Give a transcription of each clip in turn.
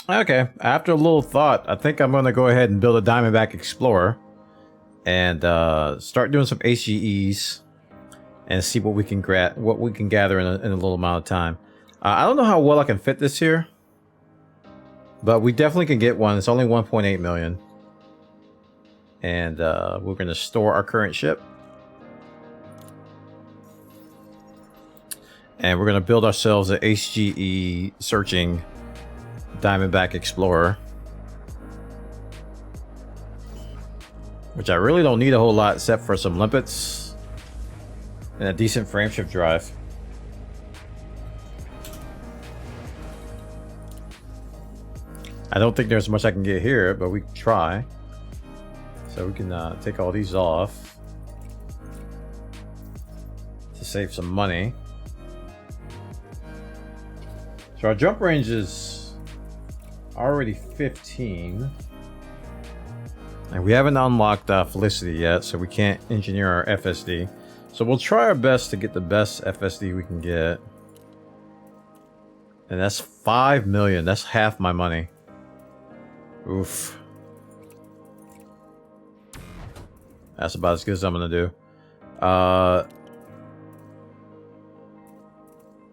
Okay, after a little thought, I think I'm going to go ahead and build a Diamondback Explorer and start doing some HGEs and see what we can gather in a little amount of time. I don't know how well I can fit this here, but we definitely can get one. It's only 1.8 million, and we're going to store our current ship, and we're going to build ourselves a HGE searching Diamondback Explorer, which I really don't need a whole lot except for some limpets and a decent frameshift drive. I don't think there's much I can get here, but we can try. So we can take all these off to save some money. So our jump range is already 15, and we haven't unlocked Felicity yet, so we can't engineer our FSD. So we'll try our best to get the best FSD we can get, and that's 5 million. That's half my money. Oof, that's about as good as I'm gonna do.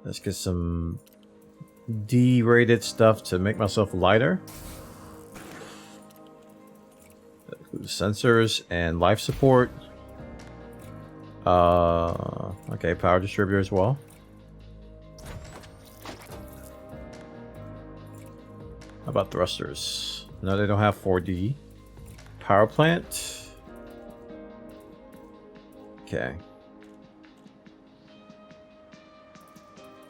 Let's get some D-rated stuff to make myself lighter. That includes sensors and life support. Okay, power distributor as well. How about thrusters? No, they don't have 4D. Power plant. Okay.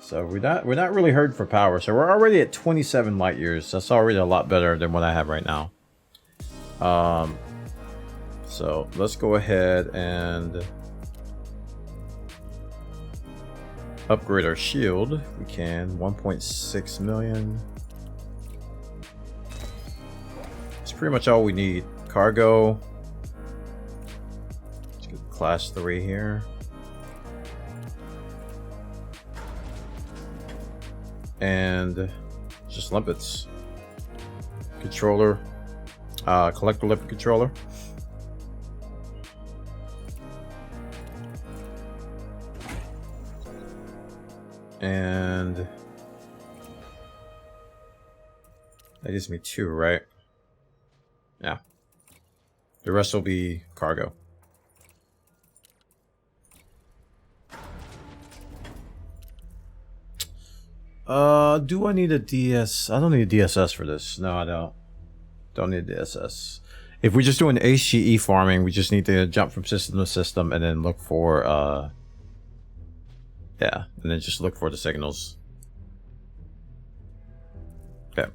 So we're not really hurting for power. So we're already at 27 light years. That's already a lot better than what I have right now. So let's go ahead and upgrade our shield. We can 1.6 million. It's pretty much all we need. Cargo. Let's get class 3 here. And just limpets. Controller, collector limpet controller. And that gives me 2, right? Yeah. The rest will be cargo. Do I need a DS? I don't need a DSS for this. No, I don't. Don't need a DSS. If we're just doing HGE farming, we just need to jump from system to system and then look for, yeah, and then just look for the signals. Okay.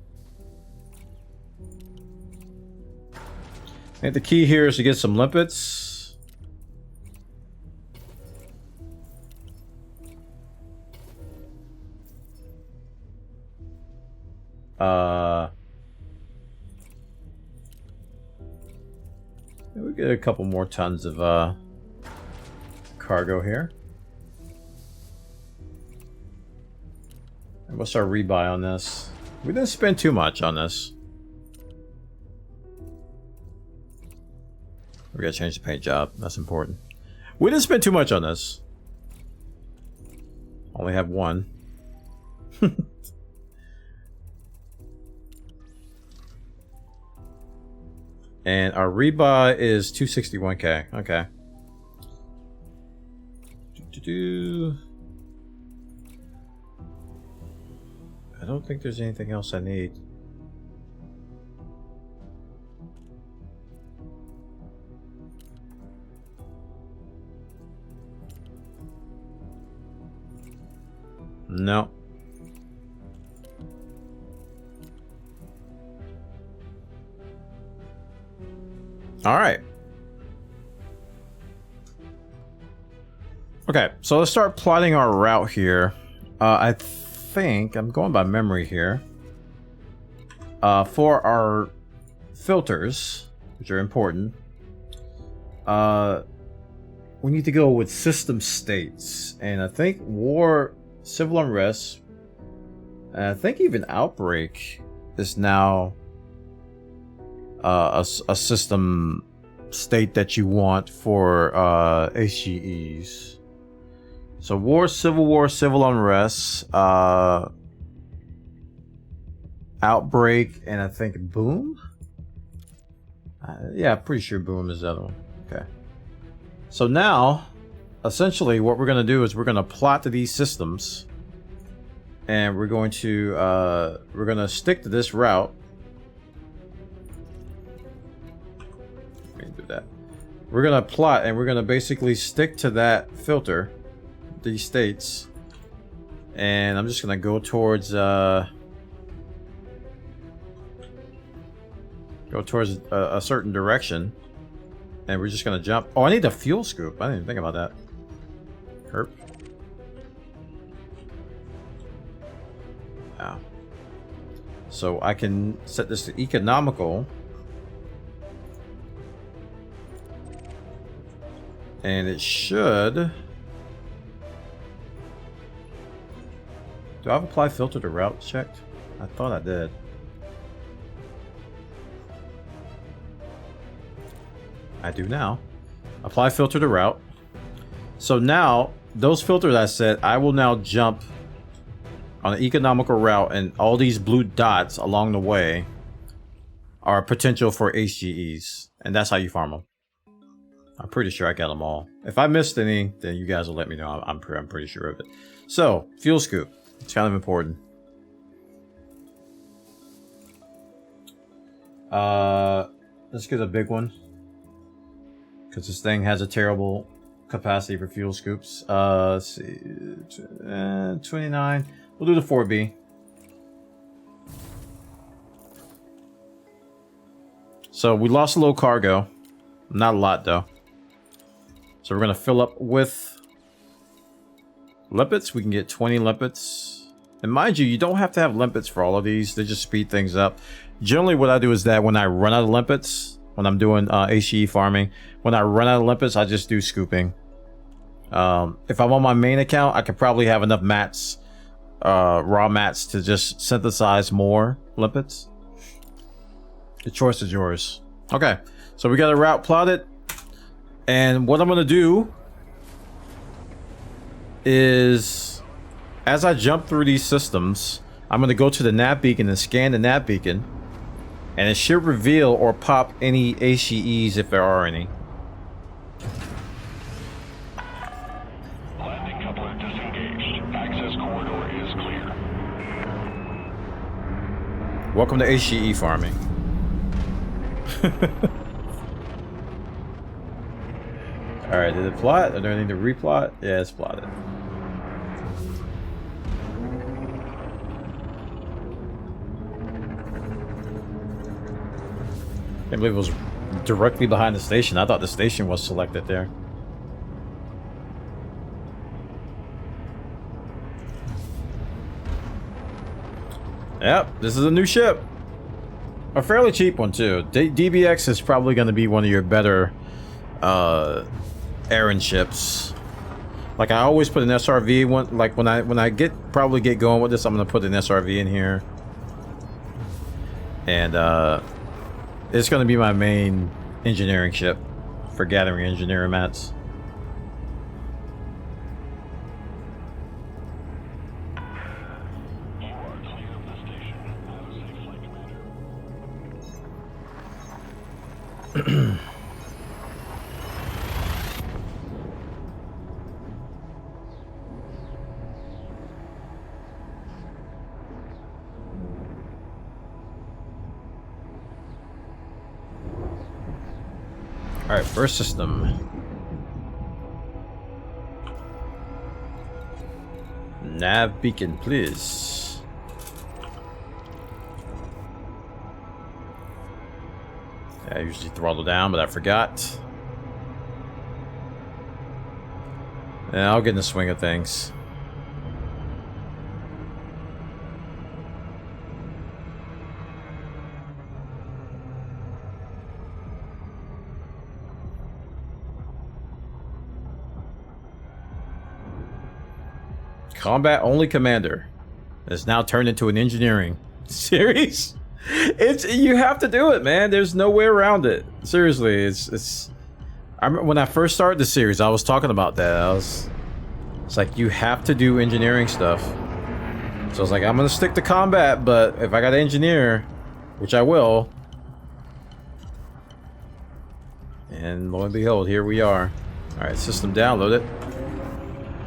I think the key here is to get some limpets. We get a couple more tons of cargo here. And what's our rebuy on this? We didn't spend too much on this. We gotta change the paint job. That's important. We didn't spend too much on this. Only have one. And our rebuy is 261k. Okay. I don't think there's anything else I need. No. All right. Okay, so let's start plotting our route here. I think I'm going by memory here. For our filters, which are important, we need to go with system states, and I think war, civil unrest, and I think even outbreak is now a system state that you want for HGEs. So war, civil unrest, outbreak, and I think boom. Yeah, pretty sure boom is the other one. Okay. So now, essentially, what we're going to do is we're going to plot to these systems, and we're going to stick to this route. Let me do that. We're going to plot, and we're going to basically stick to that filter, these states, and I'm just going to go towards a certain direction, and we're just going to jump. Oh, I need a fuel scoop. I didn't even think about that. Herp. Wow. So I can set this to economical, and it should. Do I have apply filter to route checked? I thought I did. I do now. Apply filter to route. So now, those filters I set, I will now jump on an economical route, and all these blue dots along the way are potential for HGEs. And that's how you farm them. I'm pretty sure I got them all. If I missed any, then you guys will let me know. I'm pretty sure of it. So, fuel scoop. It's kind of important. Let's get a big one, because this thing has a terrible capacity for fuel scoops. Let's see, 29. We'll do the 4B. So we lost a little cargo, not a lot though. So we're gonna fill up with limpets. We can get 20 limpets, and mind you, you don't have to have limpets for all of these. They just speed things up. Generally, what I do is that when I run out of limpets, when I'm doing HE farming, when I run out of limpets, I just do scooping. If I'm on my main account, I could probably have enough mats, raw mats, to just synthesize more limpets. The choice is yours. Okay, so we got a route plotted, and what I'm gonna do is, as I jump through these systems, I'm gonna go to the nav beacon and scan the nav beacon, and it should reveal or pop any HGEs if there are any. Landing coupler disengaged. Access corridor is clear. Welcome to HGE farming. Alright, did it plot? Or do I need to replot? Yeah, it's plotted. I can't believe it was directly behind the station. I thought the station was selected there. Yep, this is a new ship. A fairly cheap one too. DBX is probably going to be one of your better errand ships. Like, I always put an SRV one. Like when I probably get going with this, I'm going to put an SRV in here, and it's going to be my main engineering ship for gathering engineering mats. You are clear of the station. Have a safe flight, Commander. Alright, first system. Nav beacon, please. I usually throttle down, but I forgot. Yeah, I'll get in the swing of things. Combat only commander is now turned into an engineering series. It's you have to do it, man. There's no way around it. Seriously, it's. I remember when I first started the series, I was talking about that. It's like you have to do engineering stuff. So I was like, I'm gonna stick to combat, but if I got to engineer, which I will. And lo and behold, here we are. All right, system downloaded.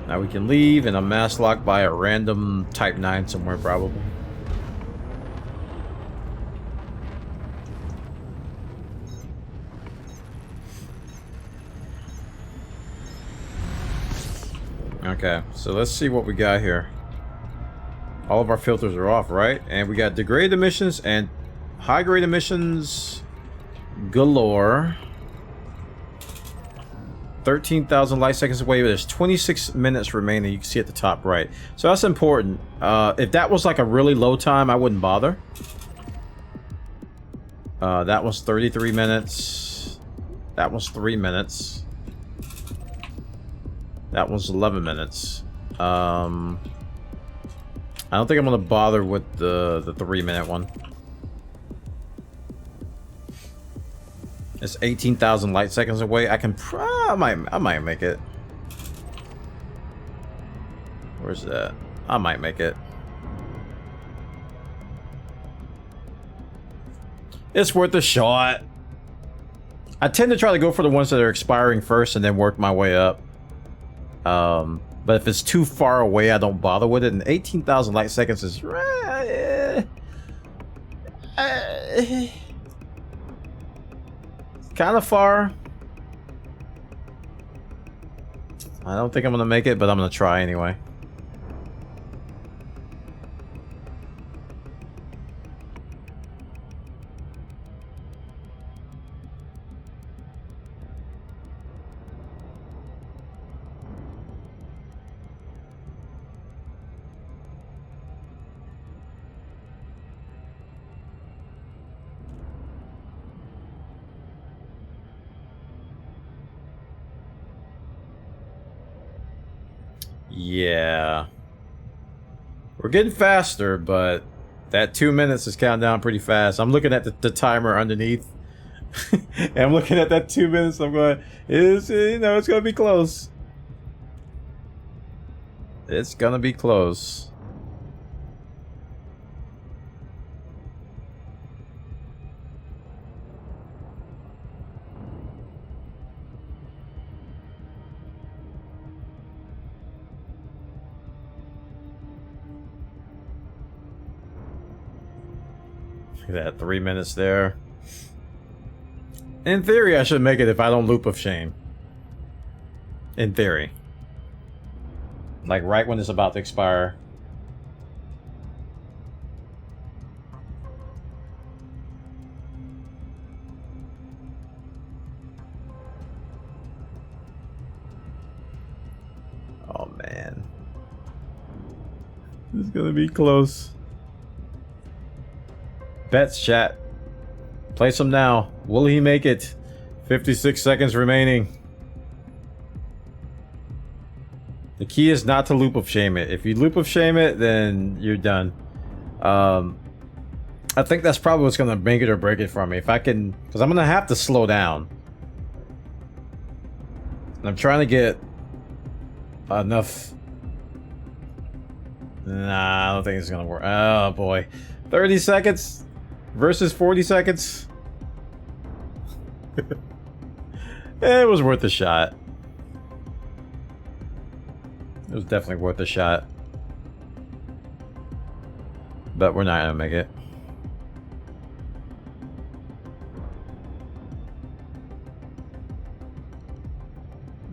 Now we can leave, and I'm mass locked by a random Type 9 somewhere, probably. Okay, so let's see what we got here. All of our filters are off, right? And we got degraded emissions and high-grade emissions galore. 13,000 light seconds away. There's 26 minutes remaining. You can see at the top right. So that's important. If that was like a really low time, I wouldn't bother. That was 33 minutes. That was 3 minutes. That was 11 minutes. I don't think I'm gonna bother with the 3-minute one. It's 18,000 light seconds away. I can I might make it. Where's that? I might make it. It's worth a shot. I tend to try to go for the ones that are expiring first and then work my way up. But if it's too far away, I don't bother with it. And 18,000 light seconds is kind of far. I don't think I'm gonna make it, but I'm gonna try anyway. Yeah. We're getting faster, but that 2 minutes is counting down pretty fast. I'm looking at the timer underneath. And I'm looking at that 2 minutes. I'm going, it's gonna be close. It's gonna be close. Look at that, 3 minutes there. In theory, I should make it if I don't loop of shame. In theory. Like right when it's about to expire. Oh man. This is gonna be close. Bets, chat. Place him now. Will he make it? 56 seconds remaining. The key is not to loop of shame it. If you loop of shame it, then you're done. I think that's probably what's gonna make it or break it for me. If I can, because I'm gonna have to slow down. And I'm trying to get enough. Nah, I don't think it's gonna work. Oh boy, 30 seconds versus 40 seconds. It was worth a shot. It was definitely worth a shot. But we're not gonna make it.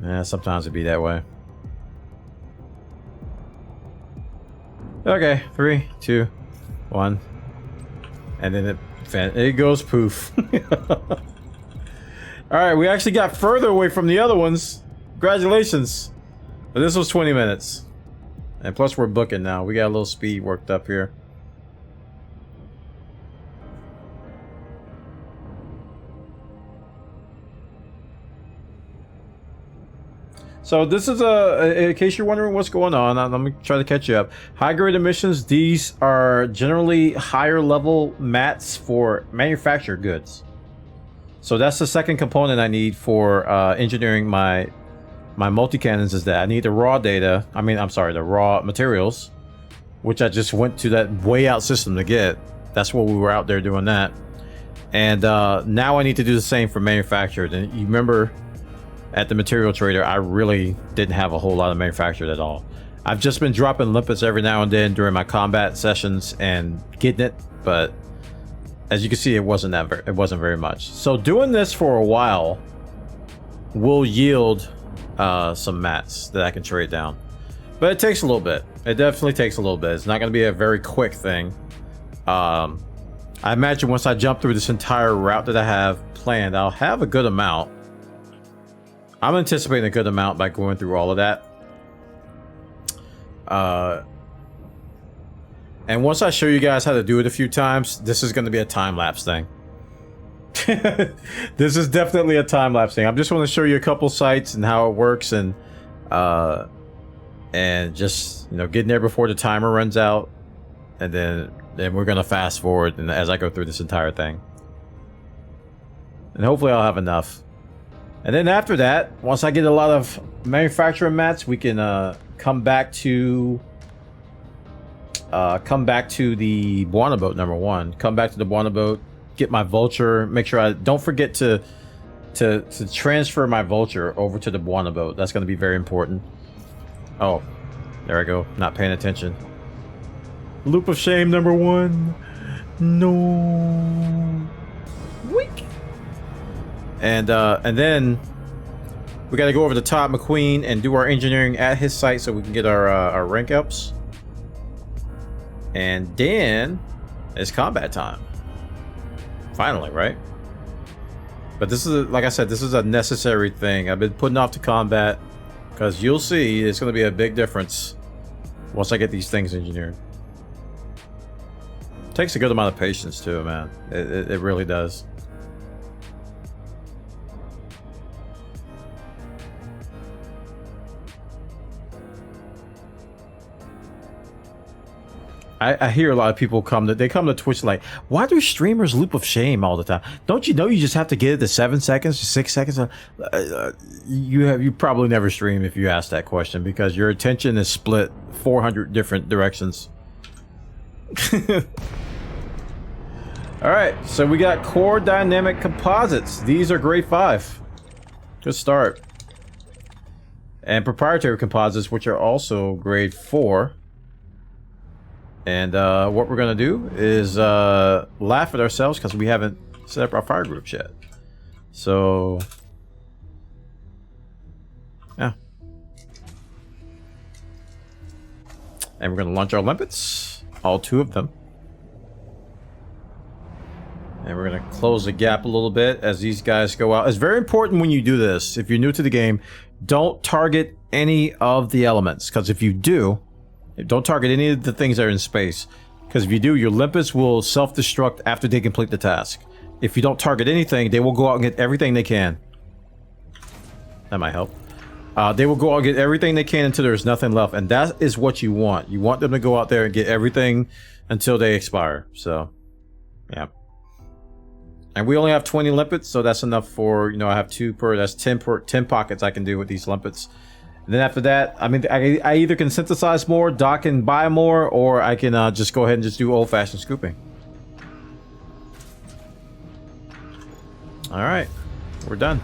Yeah, sometimes it'd be that way. Okay, 3, 2, 1. And then it goes poof. Alright, we actually got further away from the other ones. Congratulations. But this was 20 minutes. And plus we're booking now. We got a little speed worked up here. So this is in case you're wondering what's going on, let me try to catch you up. High grade emissions, these are generally higher level mats for manufactured goods. So that's the second component I need for engineering my multi-cannons, is that I need the raw data. I'm sorry, the raw materials, which I just went to that way out system to get. That's what we were out there doing that. And now I need to do the same for manufactured. And you remember at the material trader, I really didn't have a whole lot of manufactured at all. I've just been dropping limpets every now and then during my combat sessions and getting it, but as you can see, it wasn't very much. So doing this for a while will yield some mats that I can trade down, but it takes a little bit. It definitely takes a little bit. It's not going to be a very quick thing. I imagine once I jump through this entire route that I have planned, I'll have a good amount. I'm anticipating a good amount by going through all of that. And once I show you guys how to do it a few times, this is going to be a time-lapse thing. This is definitely a time-lapse thing. I just want to show you a couple sites and how it works, and just, you know, getting there before the timer runs out, and then we're going to fast forward and as I go through this entire thing. And hopefully I'll have enough. And then after that, once I get a lot of manufacturing mats, we can come back to the Bwana boat number 1. Come back to the Bwana boat, get my vulture, make sure I don't forget to transfer my vulture over to the Bwana boat. That's going to be very important. Oh, there I go, not paying attention. Loop of shame number 1. No. Weak. And then we got to go over to Todd McQueen and do our engineering at his site so we can get our rank ups. And then it's combat time. Finally, right? But this is, like I said, this is a necessary thing. I've been putting off to combat because you'll see it's going to be a big difference once I get these things engineered. Takes a good amount of patience too, man. It really does. I hear a lot of people come to Twitch like, why do streamers loop of shame all the time? Don't you know you just have to get it to 7 seconds, 6 seconds? You probably never stream if you ask that question, because your attention is split 400 different directions. All right, so we got core dynamic composites. These are grade 5. Good start. And proprietary composites, which are also grade 4. And what we're gonna do is laugh at ourselves because we haven't set up our fire groups yet. So yeah, and we're gonna launch our limpets, all 2 of them, and we're gonna close the gap a little bit as these guys go out. It's very important when you do this, if you're new to the game, don't target any of the elements, because if you do, don't target any of the things that are in space, because if you do, your limpets will self-destruct after they complete the task. If you don't target anything, they will go out and get everything they can. That might help. They will go out and get everything they can until there's nothing left, and that is what you want. You want them to go out there and get everything until they expire. So, yeah. And we only have 20 limpets, so that's enough for, you know, I have 2 per, that's 10 pockets I can do with these limpets. And then after that, I mean, I either can synthesize more, dock and buy more, or I can just go ahead and just do old-fashioned scooping. All right, we're done.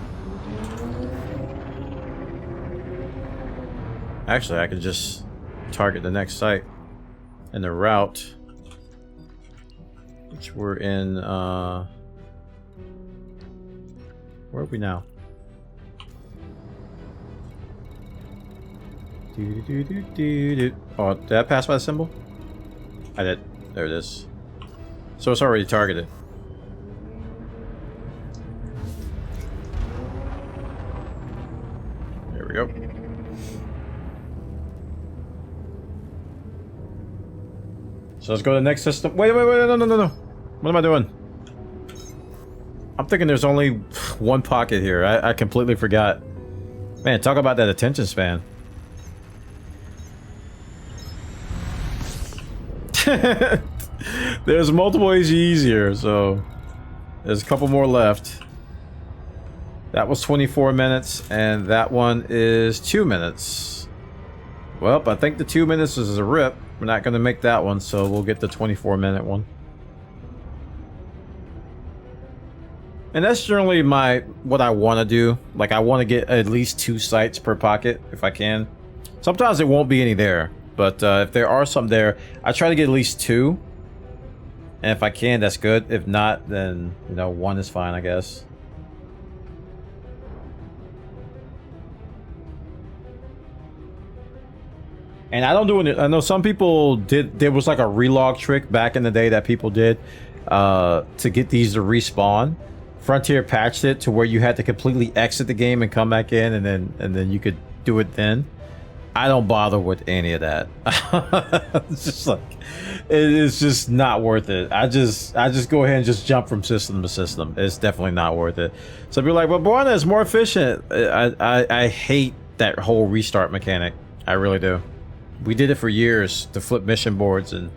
Actually, I could just target the next site in the route, which we're in. Where are we now? Oh, did I pass by the symbol? I did. There it is. So it's already targeted. There we go. So let's go to the next system. Wait, no. What am I doing? I'm thinking there's only 1 pocket here. I completely forgot. Man, talk about that attention span. There's multiple AGEs here, so there's a couple more left. That was 24 minutes, and that one is 2 minutes. Well, I think the 2 minutes is a rip. We're not going to make that one, so we'll get the 24-minute one. And that's generally what I want to do. Like, I want to get at least 2 sites per pocket, if I can. Sometimes there won't be any there, but if there are some there, I try to get at least 2. And if I can, that's good. If not, then, you know, 1 is fine, I guess. And I don't do it. I know some people did. There was like a relog trick back in the day that people did to get these to respawn. Frontier patched it to where you had to completely exit the game and come back in, and then you could do it then. I don't bother with any of that. It's just like, it is just not worth it. I just go ahead and just jump from system to system. It's definitely not worth it. So people are like, well, Bwana is more efficient. I hate that whole restart mechanic. I really do. We did it for years to flip mission boards, and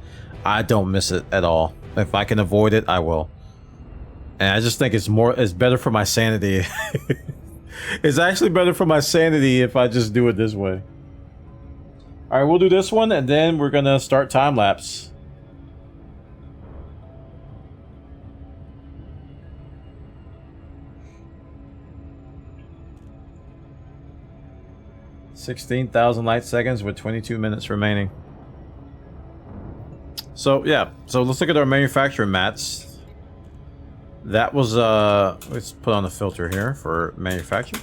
I don't miss it at all. If I can avoid it, I will. And I just think it's better for my sanity. It's actually better for my sanity if I just do it this way. All right, we'll do this one, and then we're gonna start time lapse. $16,000 light seconds with 22 minutes remaining. So yeah, so let's look at our manufacturing mats. That was let's put on the filter here for manufacture.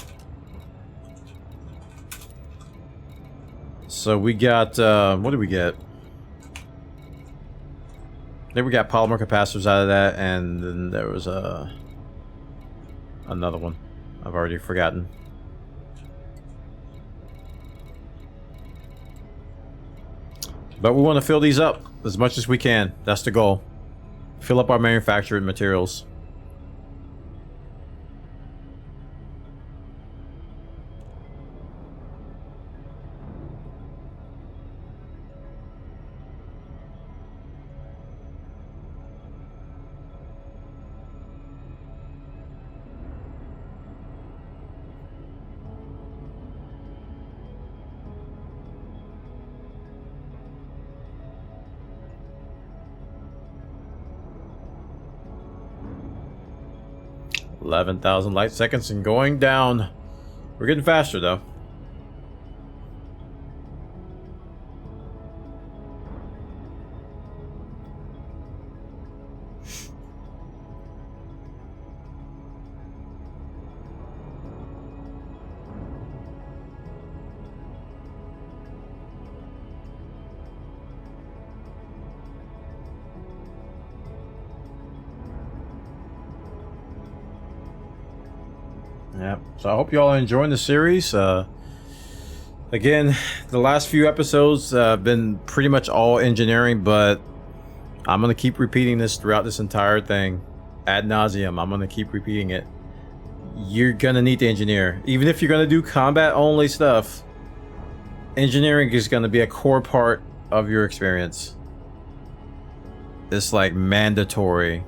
So we got what did we get? Then we got polymer capacitors out of that, and then there was another one I've already forgotten. But we want to fill these up as much as we can. That's the goal. Fill up our manufacturing materials. $11,000 light seconds and going down. We're getting faster though. Yeah, so I hope you all are enjoying the series. Again, the last few episodes have been pretty much all engineering, but I'm going to keep repeating this throughout this entire thing ad nauseum. I'm going to keep repeating it. You're going to need to engineer. Even if you're going to do combat only stuff, engineering is going to be a core part of your experience. It's like mandatory.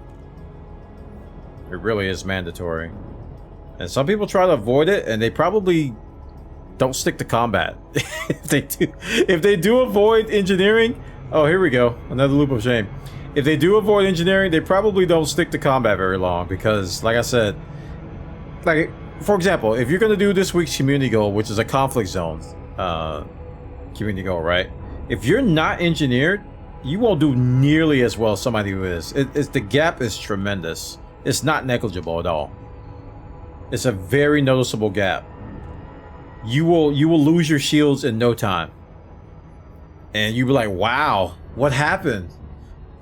It really is mandatory. And some people try to avoid it, and they probably don't stick to combat. If they do avoid engineering, oh, here we go, another loop of shame. If they do avoid engineering, they probably don't stick to combat very long, because, like I said, like for example, if you're gonna do this week's community goal, which is a conflict zone community goal, right? If you're not engineered, you won't do nearly as well as somebody who is. The gap is tremendous. It's not negligible at all. It's a very noticeable gap. You will lose your shields in no time. And you'll be like, wow, what happened?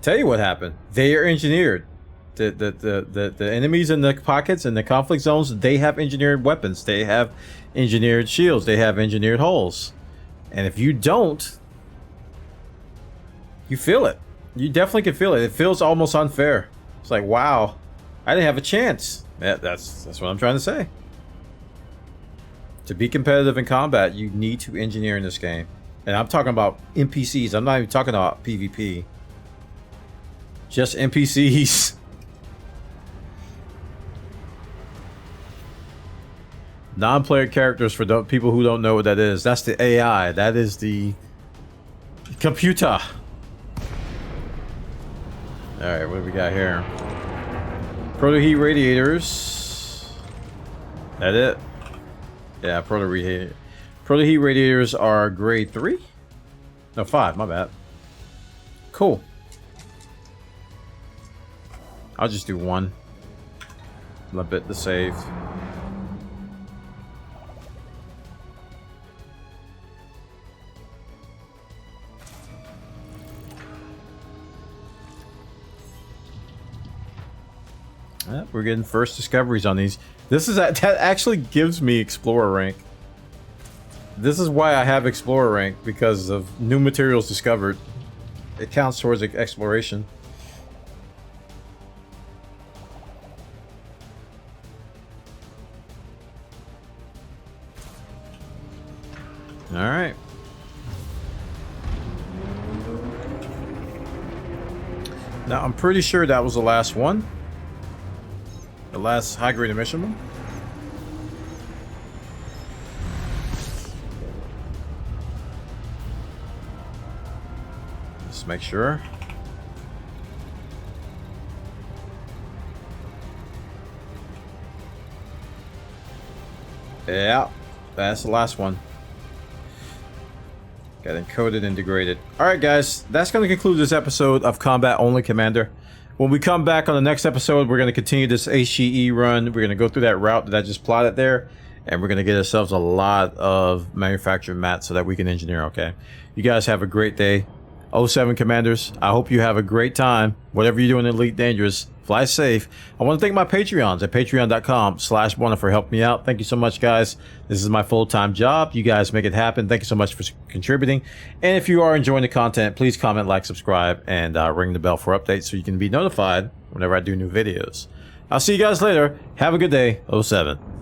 Tell you what happened. They are engineered. The enemies in the pockets and the conflict zones, they have engineered weapons. They have engineered shields. They have engineered holes. And if you don't, you feel it. You definitely can feel it. It feels almost unfair. It's like, wow, I didn't have a chance. Yeah, that's what I'm trying to say. To be competitive in combat, you need to engineer in this game. And I'm talking about NPCs. I'm not even talking about PvP. Just NPCs. Non-player characters for people who don't know what that is. That's the AI. That is the computer. Alright, what do we got here? Proto-heat radiators. That it? Yeah, proto-heat radiators are grade 3? No, 5, my bad. Cool. I'll just do 1. A bit to save. We're getting first discoveries on these. That actually gives me Explorer rank. This is why I have Explorer rank, because of new materials discovered. It counts towards exploration. Alright. Now, I'm pretty sure that was the last one. The last high-grade emission one. Let's make sure. Yeah, that's the last one. Got encoded and degraded. Alright guys, that's going to conclude this episode of Combat Only Commander. When we come back on the next episode, we're going to continue this HGE run. We're going to go through that route that I just plotted there. And we're going to get ourselves a lot of manufactured mats so that we can engineer, okay? You guys have a great day. 07 Commanders, I hope you have a great time. Whatever you're doing in Elite Dangerous, fly safe. I want to thank my Patreons at patreon.com/Bwana for helping me out. Thank you so much, guys. This is my full-time job. You guys make it happen. Thank you so much for contributing. And if you are enjoying the content, please comment, like, subscribe, and ring the bell for updates so you can be notified whenever I do new videos. I'll see you guys later. Have a good day. 07.